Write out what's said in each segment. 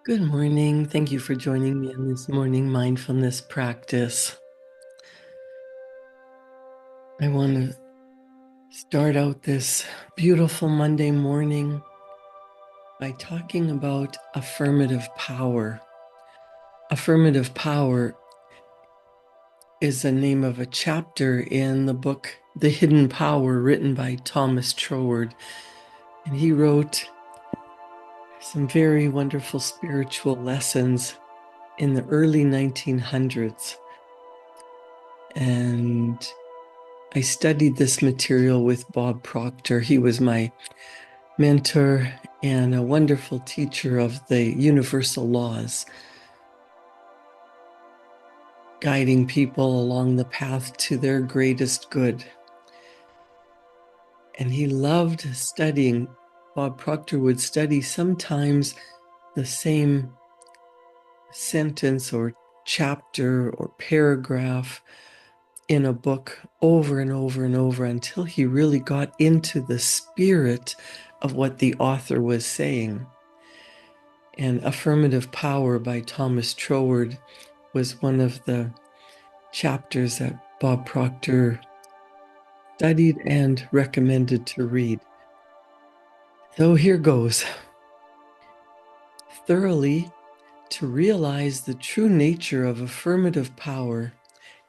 Good morning. Thank you for joining me in this morning mindfulness practice. I want to start out this beautiful Monday morning by talking about affirmative power. Affirmative power is the name of a chapter in the book, The Hidden Power, written by Thomas Troward. And he wrote some very wonderful spiritual lessons in the early 1900s. And I studied this material with Bob Proctor. He was my mentor and a wonderful teacher of the universal laws, guiding people along the path to their greatest good. And he loved studying. Bob Proctor would study sometimes the same sentence or chapter or paragraph in a book over and over and over until he really got into the spirit of what the author was saying. And Affirmative Power by Thomas Troward was one of the chapters that Bob Proctor studied and recommended to read. So here goes. Thoroughly to realize the true nature of affirmative power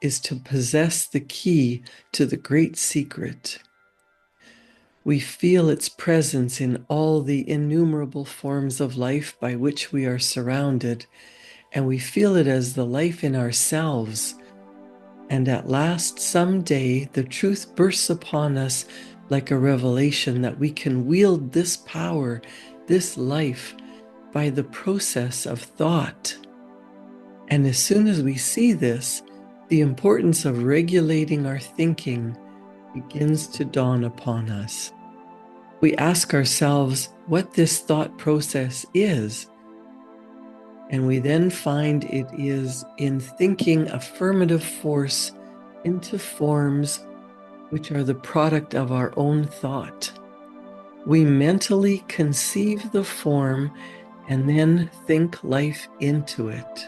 is to possess the key to the great secret. We feel its presence in all the innumerable forms of life by which we are surrounded, and we feel it as the life in ourselves. And at last, someday, the truth bursts upon us like a revelation that we can wield this power, this life, by the process of thought. And as soon as we see this, the importance of regulating our thinking begins to dawn upon us. We ask ourselves what this thought process is, and we then find it is in thinking affirmative force into forms which are the product of our own thought. We mentally conceive the form and then think life into it.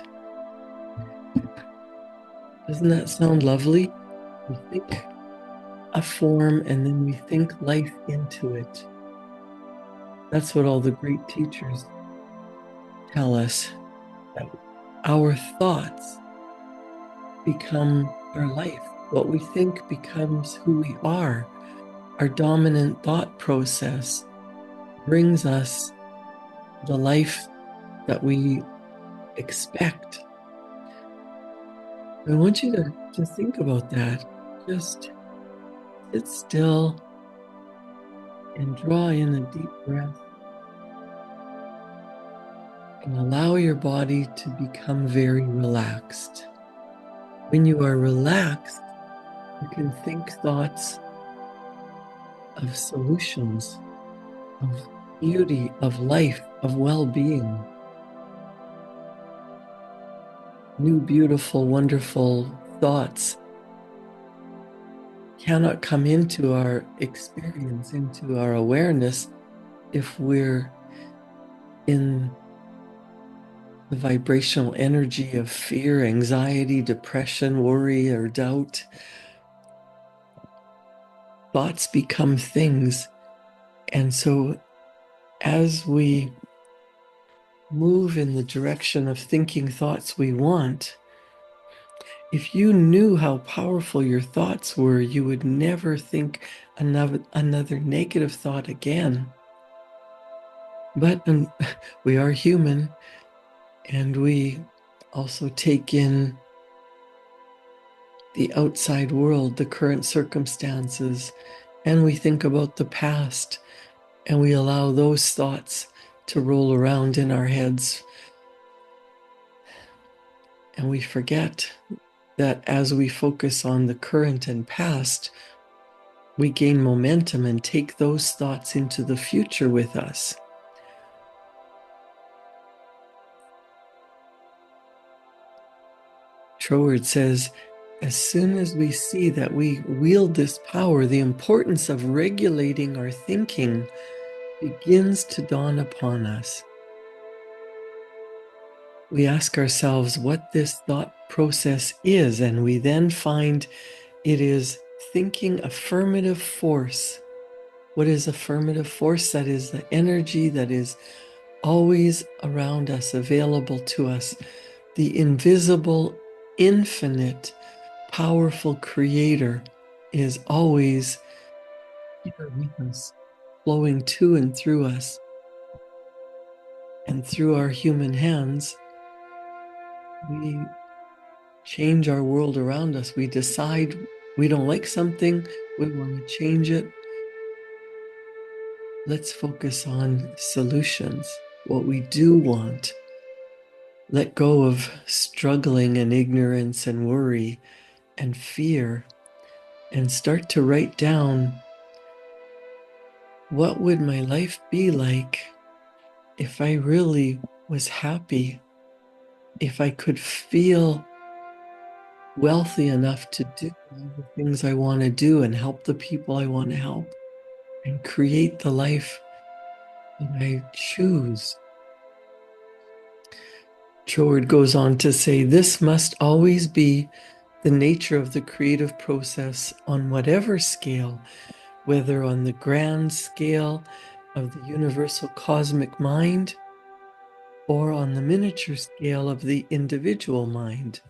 Doesn't that sound lovely? We think a form and then we think life into it. That's what all the great teachers tell us, that our thoughts become our life. What we think becomes who we are. Our dominant thought process brings us the life that we expect. I want you to think about that. Just sit still and draw in a deep breath and allow your body to become very relaxed. When you are relaxed, you can think thoughts of solutions, of beauty, of life, of well-being. New, beautiful, wonderful thoughts cannot come into our experience, into our awareness, if we're in the vibrational energy of fear, anxiety, depression, worry, or doubt. Thoughts become things. And so as we move in the direction of thinking thoughts we want, if you knew how powerful your thoughts were, you would never think another negative thought again. But we are human, and we also take in the outside world, the current circumstances, and we think about the past, and we allow those thoughts to roll around in our heads. And we forget that as we focus on the current and past, we gain momentum and take those thoughts into the future with us. Troward says, as soon as we see that we wield this power, the importance of regulating our thinking begins to dawn upon us. we ask ourselves what this thought process is, and we then find it is thinking affirmative force. What is affirmative force? That is the energy that is always around us, available to us, the invisible, infinite, powerful creator is always here with us, flowing to and through us. And through our human hands, we change our world around us. We decide we don't like something, we want to change it. Let's focus on solutions, what we do want. Let go of struggling and ignorance and worry and fear, and start to write down, what would my life be like if I really was happy, if I could feel wealthy enough to do all the things I want to do and help the people I want to help and create the life that I choose. Troward goes on to say, this must always be the nature of the creative process on whatever scale, whether on the grand scale of the universal cosmic mind or on the miniature scale of the individual mind.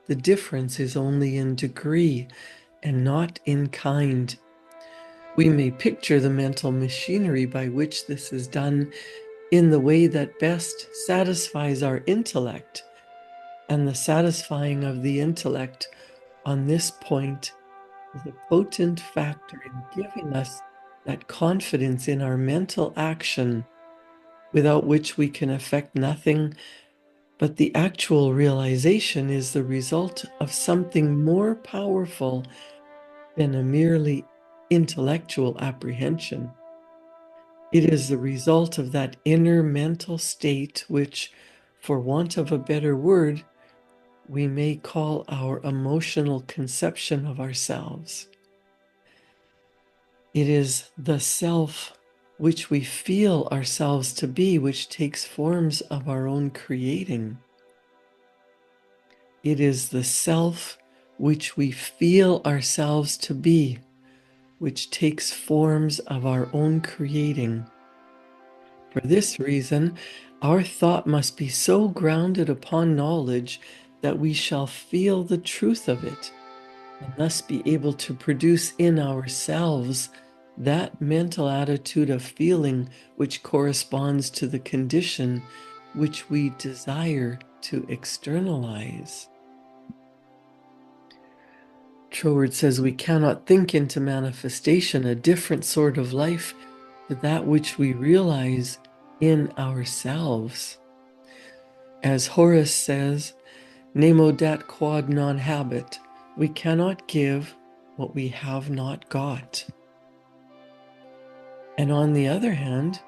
The difference is only in degree and not in kind. We may picture the mental machinery by which this is done in the way that best satisfies our intellect, and the satisfying of the intellect on this point is a potent factor in giving us that confidence in our mental action, without which we can effect nothing. But the actual realization is the result of something more powerful than a merely intellectual apprehension. It is the result of that inner mental state which, for want of a better word, we may call our emotional conception of ourselves. It is the self which we feel ourselves to be, which takes forms of our own creating. It is the self which we feel ourselves to be, which takes forms of our own creating. For this reason, our thought must be so grounded upon knowledge that we shall feel the truth of it, and thus be able to produce in ourselves that mental attitude of feeling which corresponds to the condition which we desire to externalize. Troward says we cannot think into manifestation a different sort of life to that which we realize in ourselves. As Horace says, nemo dat quod non habet, we cannot give what we have not got. And on the other hand,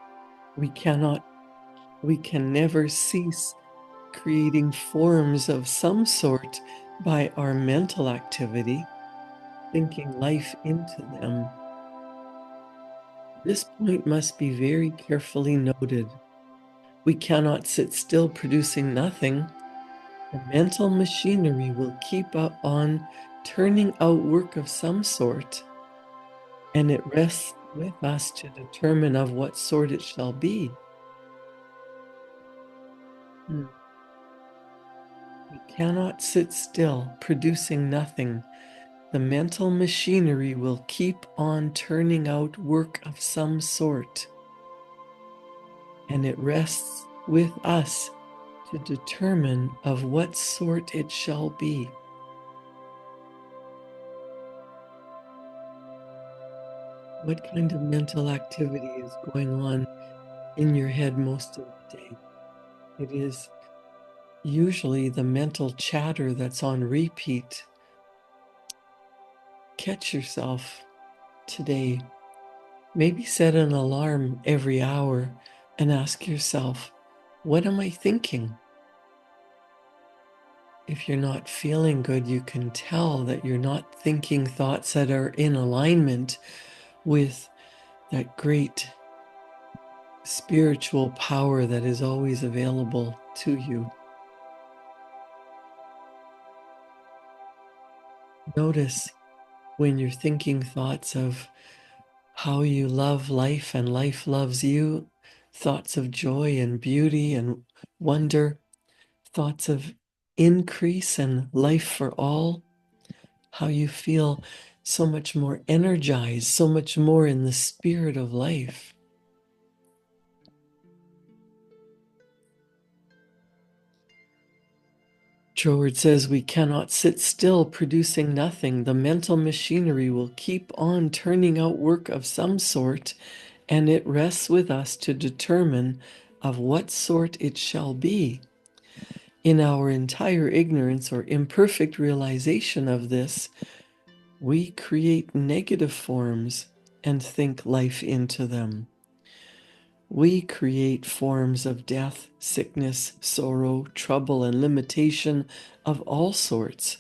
we can never cease creating forms of some sort by our mental activity, thinking life into them. This point must be very carefully noted. We cannot sit still producing nothing. The mental machinery will keep on turning out work of some sort, and it rests with us to determine of what sort it shall be. We cannot sit still, producing nothing. The mental machinery will keep on turning out work of some sort, and it rests with us to determine of what sort it shall be. What kind of mental activity is going on in your head most of the day? It is usually the mental chatter that's on repeat. Catch yourself today. Maybe set an alarm every hour and ask yourself, what am I thinking? If you're not feeling good, you can tell that you're not thinking thoughts that are in alignment with that great spiritual power that is always available to you. Notice when you're thinking thoughts of how you love life and life loves you, thoughts of joy and beauty and wonder, thoughts of increase and life for all, how you feel so much more energized, so much more in the spirit of life. Troward says we cannot sit still producing nothing. The mental machinery will keep on turning out work of some sort, and it rests with us to determine of what sort it shall be. In our entire ignorance or imperfect realization of this, we create negative forms and think life into them. We create forms of death, sickness, sorrow, trouble, and limitation of all sorts.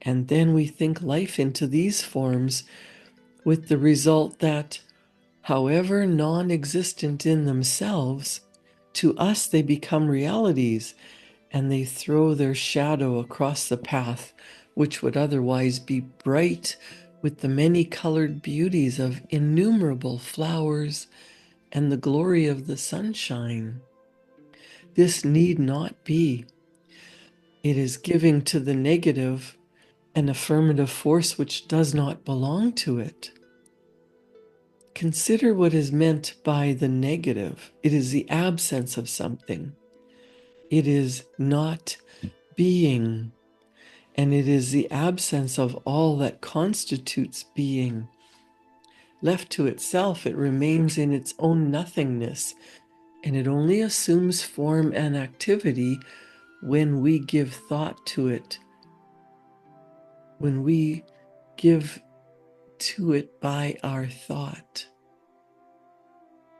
And then we think life into these forms with the result that, however non-existent in themselves, to us they become realities, and they throw their shadow across the path, which would otherwise be bright with the many-colored beauties of innumerable flowers and the glory of the sunshine. This need not be. It is giving to the negative an affirmative force which does not belong to it. Consider what is meant by the negative. It is the absence of something. It is not being, and it is the absence of all that constitutes being. Left to itself, it remains in its own nothingness, and it only assumes form and activity when we give thought to it, when we give to it by our thought.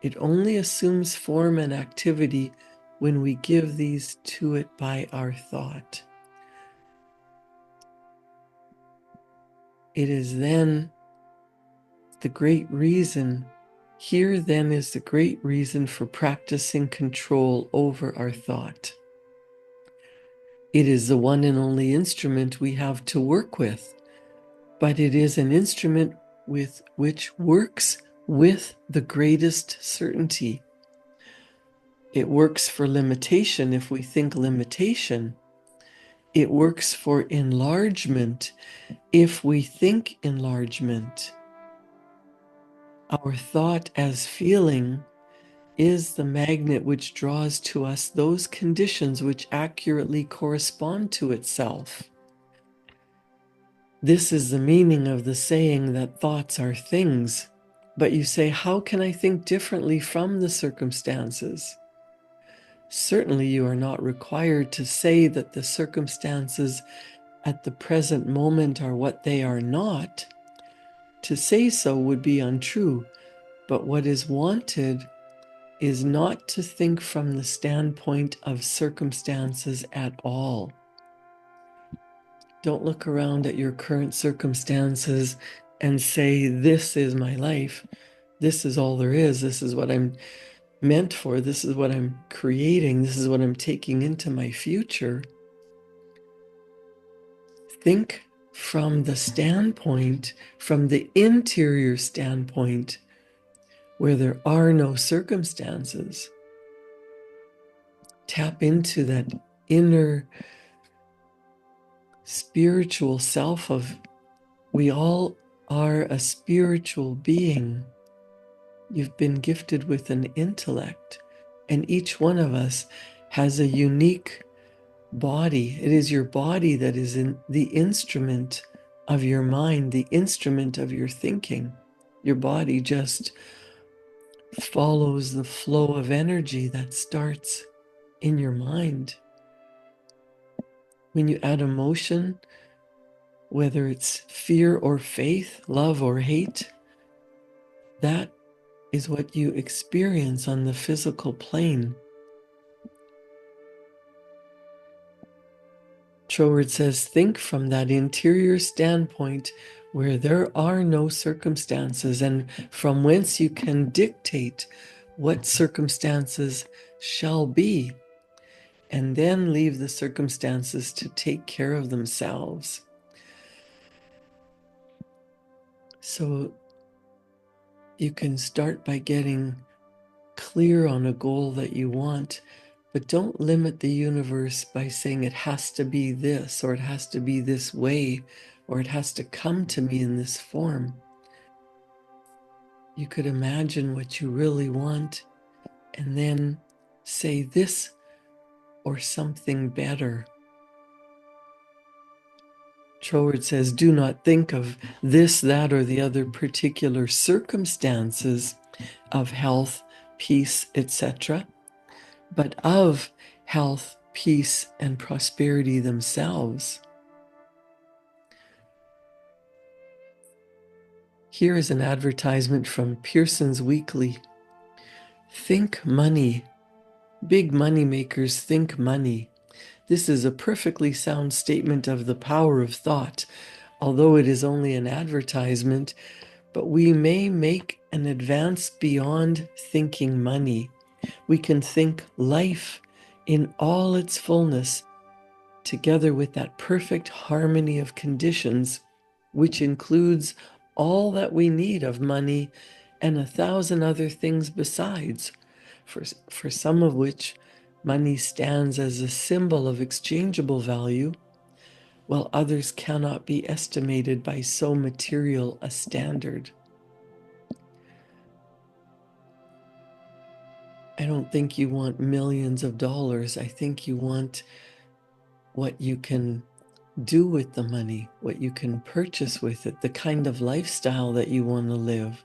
It only assumes form and activity when we give these to it by our thought. It is then the great reason, here then is the great reason for practicing control over our thought. It is the one and only instrument we have to work with, but it is an instrument with which works with the greatest certainty. It works for limitation if we think limitation. It works for enlargement if we think enlargement. Our thought as feeling is the magnet which draws to us those conditions which accurately correspond to itself. This is the meaning of the saying that thoughts are things. But you say, how can I think differently from the circumstances? Certainly you are not required to say that the circumstances at the present moment are what they are not. To say so would be untrue, but what is wanted is not to think from the standpoint of circumstances at all. Don't look around at your current circumstances and say, this is my life. This is all there is. This is what I'm meant for. This is what I'm creating. This is what I'm taking into my future. Think from the standpoint, from the interior standpoint, where there are no circumstances. Tap into that inner spiritual self of, we all are a spiritual being. You've been gifted with an intellect, and each one of us has a unique body. It is your body that is in the instrument of your mind, the instrument of your thinking. Your body just follows the flow of energy that starts in your mind. When you add emotion, whether it's fear or faith, love or hate, that is what you experience on the physical plane. Troward says, think from that interior standpoint where there are no circumstances and from whence you can dictate what circumstances shall be, and then leave the circumstances to take care of themselves. So you can start by getting clear on a goal that you want, but don't limit the universe by saying it has to be this, or it has to be this way, or it has to come to me in this form. You could imagine what you really want and then say this or something better. Troward says, do not think of this, that, or the other particular circumstances of health, peace, etc., but of health, peace, and prosperity themselves. Here is an advertisement from Pearson's Weekly. Think money. Big money makers think money. This is a perfectly sound statement of the power of thought, although it is only an advertisement, but we may make an advance beyond thinking money. We can think life in all its fullness, together with that perfect harmony of conditions, which includes all that we need of money and 1,000 other things besides, for some of which money stands as a symbol of exchangeable value, while others cannot be estimated by so material a standard. I don't think you want millions of dollars. I think you want what you can do with the money, what you can purchase with it, the kind of lifestyle that you want to live,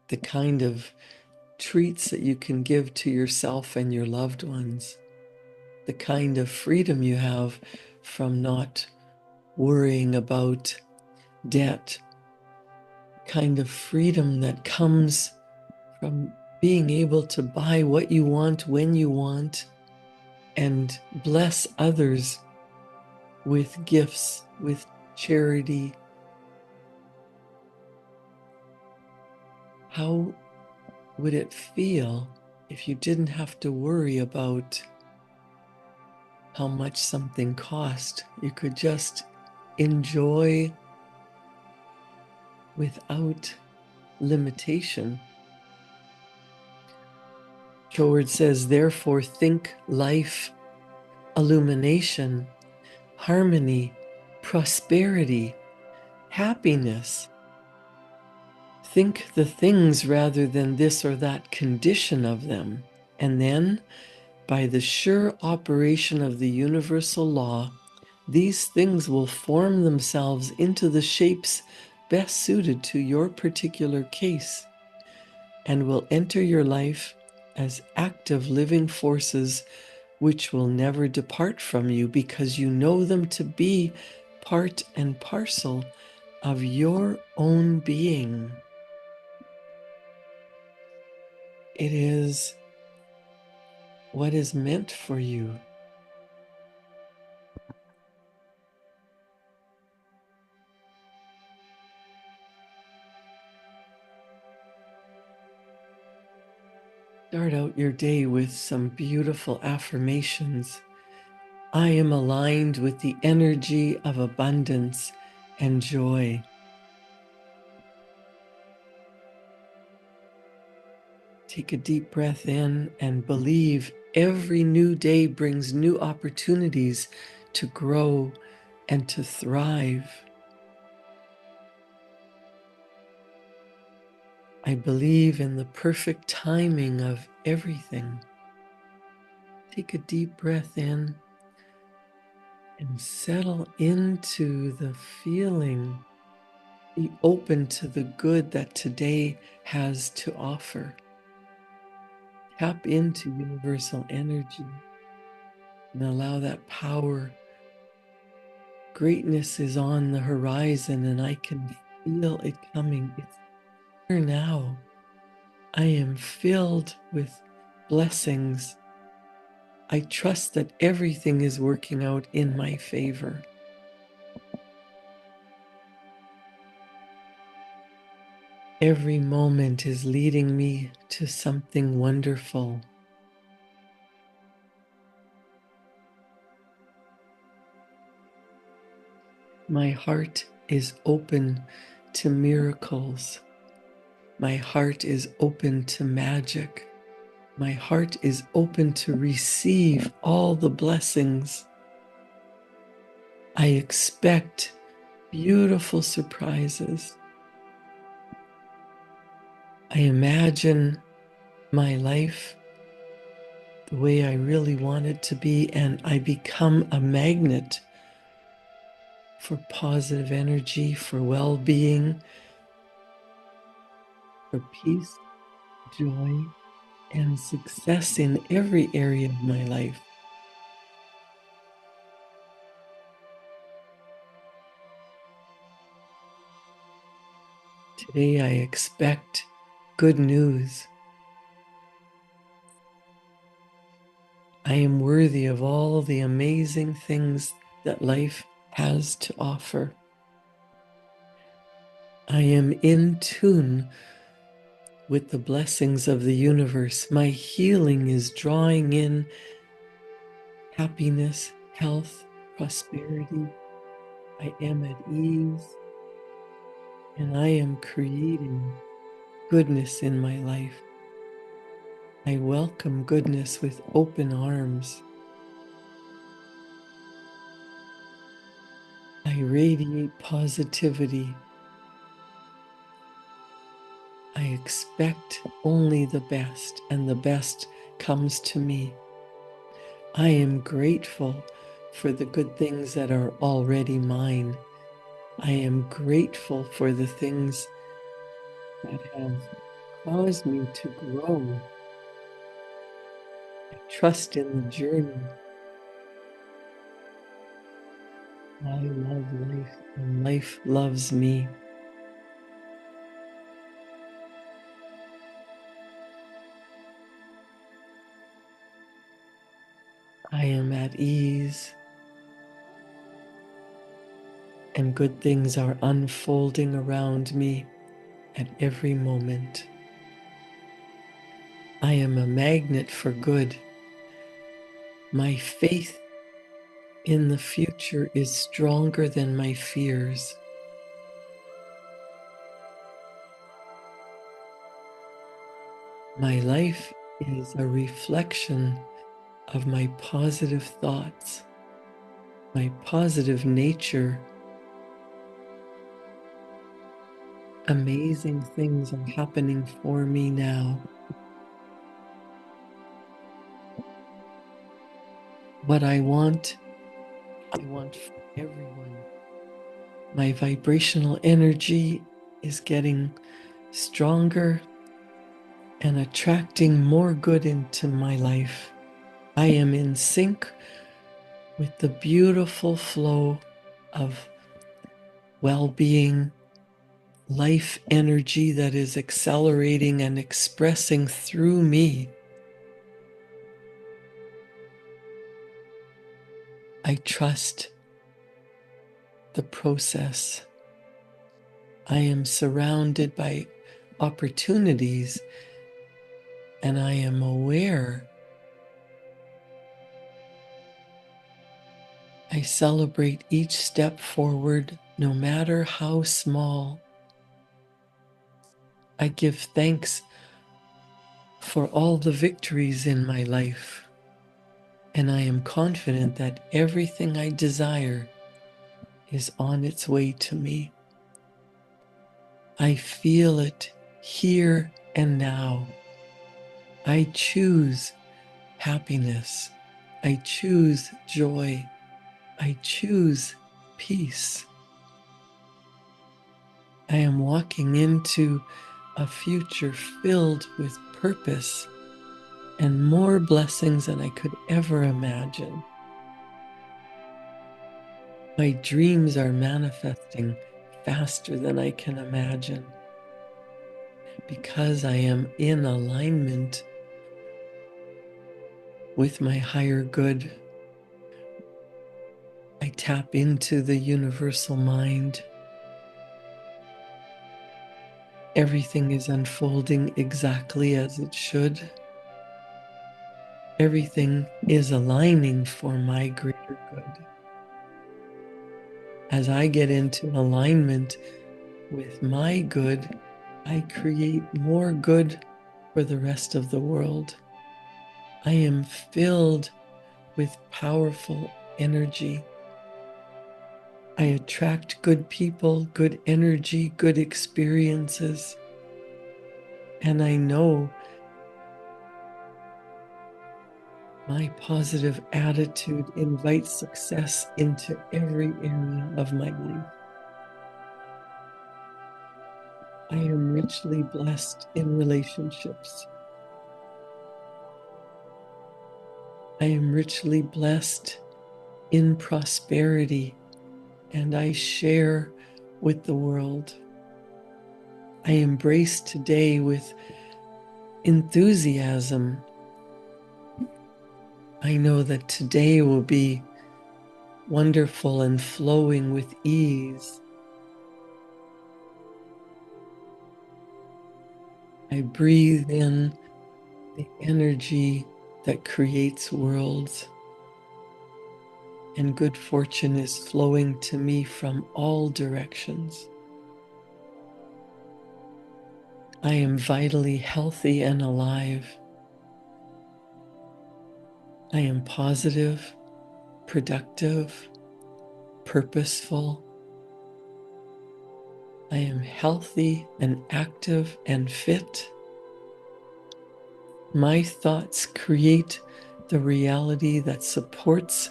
the kind of treats that you can give to yourself and your loved ones, the kind of freedom you have from not worrying about debt, kind of freedom that comes from being able to buy what you want when you want and bless others with gifts, with charity. How would it feel if you didn't have to worry about how much something cost? You could just enjoy without limitation. Howard says, therefore, think life, illumination, harmony, prosperity, happiness. Think the things rather than this or that condition of them. And then, by the sure operation of the universal law, these things will form themselves into the shapes best suited to your particular case and will enter your life as active living forces which will never depart from you because you know them to be part and parcel of your own being. It is what is meant for you. Start out your day with some beautiful affirmations. I am aligned with the energy of abundance and joy. Take a deep breath in and believe every new day brings new opportunities to grow and to thrive. I believe in the perfect timing of everything. Take a deep breath in and settle into the feeling. Be open to the good that today has to offer. Tap into universal energy and allow that power. Greatness is on the horizon and I can feel it coming. It's here now. I am filled with blessings. I trust that everything is working out in my favor. Every moment is leading me to something wonderful. My heart is open to miracles. My heart is open to magic. My heart is open to receive all the blessings. I expect beautiful surprises. I imagine my life the way I really want it to be, and I become a magnet for positive energy, for well-being, for peace, joy, and success in every area of my life. Today I expect good news. I am worthy of all the amazing things that life has to offer. I am in tune with the blessings of the universe. My healing is drawing in happiness, health, prosperity. I am at ease, and I am creating goodness in my life. I welcome goodness with open arms. I radiate positivity. I expect only the best, and the best comes to me. I am grateful for the good things that are already mine. I am grateful for the things that have caused me to grow. I trust in the journey. I love life, and life loves me. I am at ease, and good things are unfolding around me at every moment. I am a magnet for good. My faith in the future is stronger than my fears. My life is a reflection of my positive thoughts, my positive nature. Amazing things are happening for me now. What I want for everyone. My vibrational energy is getting stronger and attracting more good into my life. I am in sync with the beautiful flow of well-being, life energy that is accelerating and expressing through me. I trust the process. I am surrounded by opportunities, and I am aware. I celebrate each step forward, no matter how small. I give thanks for all the victories in my life, and I am confident that everything I desire is on its way to me. I feel it here and now. I choose happiness. I choose joy. I choose peace. I am walking into a future filled with purpose and more blessings than I could ever imagine. My dreams are manifesting faster than I can imagine because I am in alignment with my higher good. I tap into the universal mind. Everything is unfolding exactly as it should. Everything is aligning for my greater good. As I get into alignment With my good, I create more good for the rest of the world. I am filled with powerful energy. I attract good people, good energy, good experiences. And I know my positive attitude invites success into every area of my life. I am richly blessed in relationships. I am richly blessed in prosperity, and I share with the world. I embrace today with enthusiasm. I know that today will be wonderful and flowing with ease. I breathe in the energy that creates worlds, and good fortune is flowing to me from all directions. I am vitally healthy and alive. I am positive, productive, purposeful. I am healthy and active and fit. My thoughts create the reality that supports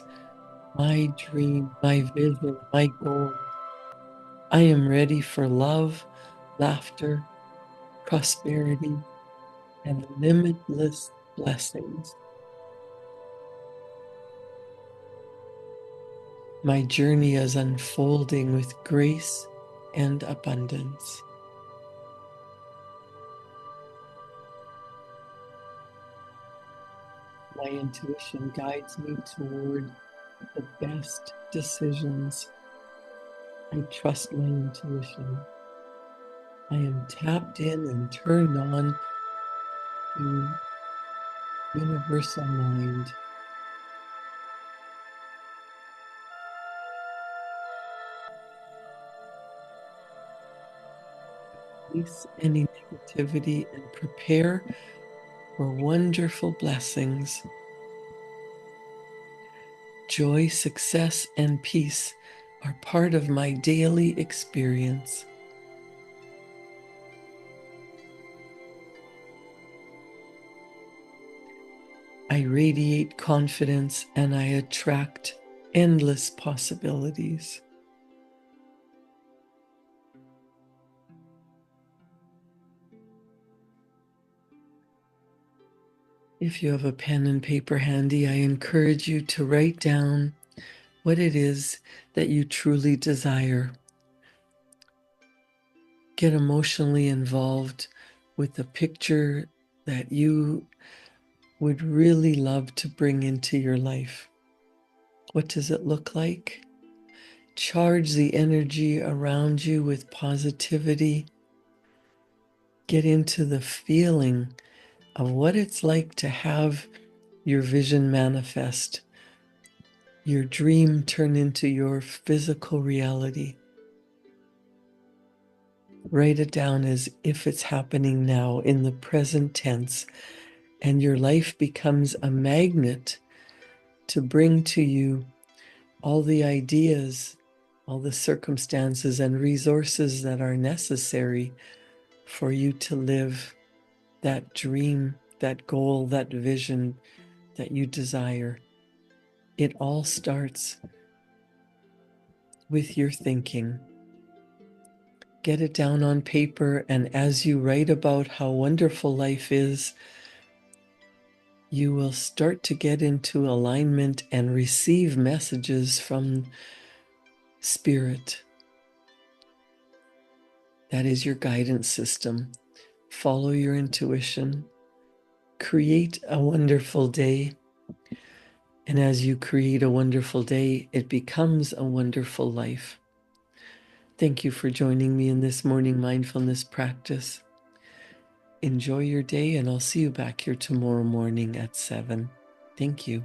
my dream, my vision, my goal. I am ready for love, laughter, prosperity, and limitless blessings. My journey is unfolding with grace and abundance. My intuition guides me toward the best decisions. I trust my intuition. I am tapped in and turned on to universal mind. Release any negativity and prepare for wonderful blessings. Joy, success, and peace are part of my daily experience. I radiate confidence and I attract endless possibilities. If you have a pen and paper handy, I encourage you to write down what it is that you truly desire. Get emotionally involved with the picture that you would really love to bring into your life. What does it look like? Charge the energy around you with positivity. Get into the feeling of what it's like to have your vision manifest, your dream turn into your physical reality. Write it down as if it's happening now in the present tense, and your life becomes a magnet to bring to you all the ideas, all the circumstances and resources that are necessary for you to live that dream, that goal, that vision that you desire. It all starts with your thinking. Get it down on paper, and as you write about how wonderful life is, you will start to get into alignment and receive messages from Spirit. That is your guidance system. Follow your intuition. Create a wonderful day. And as you create a wonderful day, it becomes a wonderful life. Thank you for joining me in this morning mindfulness practice. Enjoy your day, and I'll see you back here tomorrow morning at 7. Thank you.